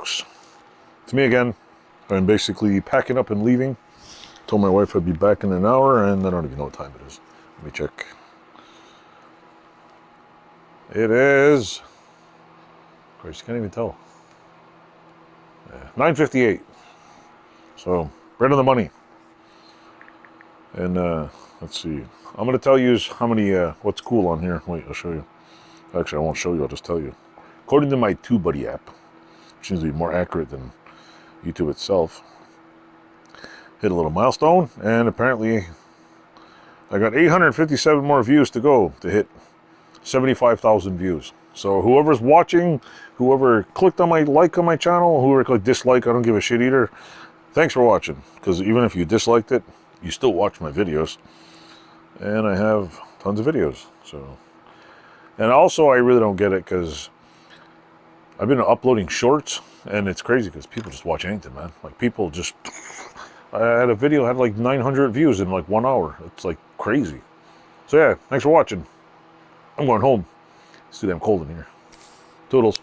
folks, it's me again. I'm basically packing up and leaving. Told my wife I'd be back in an hour, and I don't even know what time it is. Let me check. It is, of course, you can't even tell. 9:58. So, right on the money. And let's see. I'm going to tell you how many, what's cool on here. Wait, I'll show you. Actually, I won't show you, I'll just tell you. According to my TubeBuddy app, which seems to be more accurate than YouTube itself, hit a little milestone, and apparently I got 857 more views to go to hit 75,000 views. So whoever's watching, whoever clicked on my like on my channel, whoever clicked dislike, I don't give a shit either. Thanks for watching, because even if you disliked it, you still watch my videos. And I have tons of videos. So, and also I really don't get it, because I've been uploading shorts, and it's crazy because people just watch anything, man. Like people just, I had a video had like 900 views in like 1 hour. It's like crazy. So yeah, thanks for watching. I'm going home. It's too damn cold in here. Toodles.